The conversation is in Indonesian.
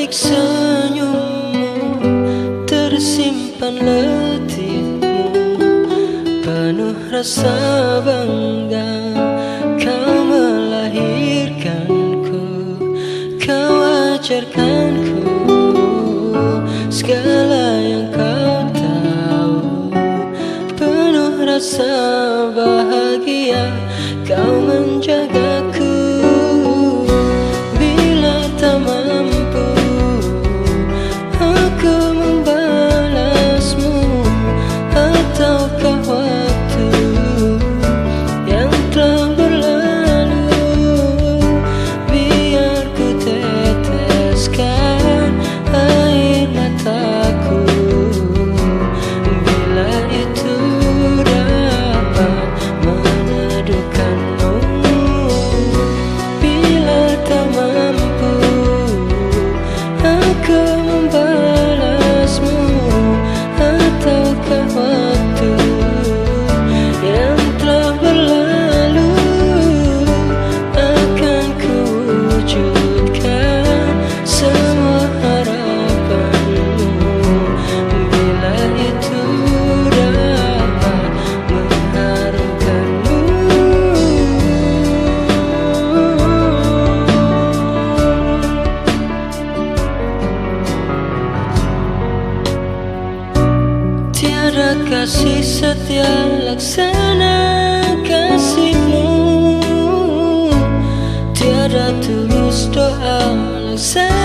balik senyummu tersimpan letihmu, penuh rasa bangga kau melahirkanku, kau ajarkanku segala yang kau tahu, penuh rasa bahagia kau menjagaku. Bila tak mampu aku membalasmu, ataukah waktu yang telah berlalu, biar ku teteskan air mataku. Bila itu dapat meneduhkanmu, bila tak mampu aku membalasmu, ataukah waktu yang telah berlalu, akan ku wujudkan semua harapanmu. Bila itu dapat mengharumkanmu. Tiada kasih setia laksana kasihmu, tiada tulus doa laksana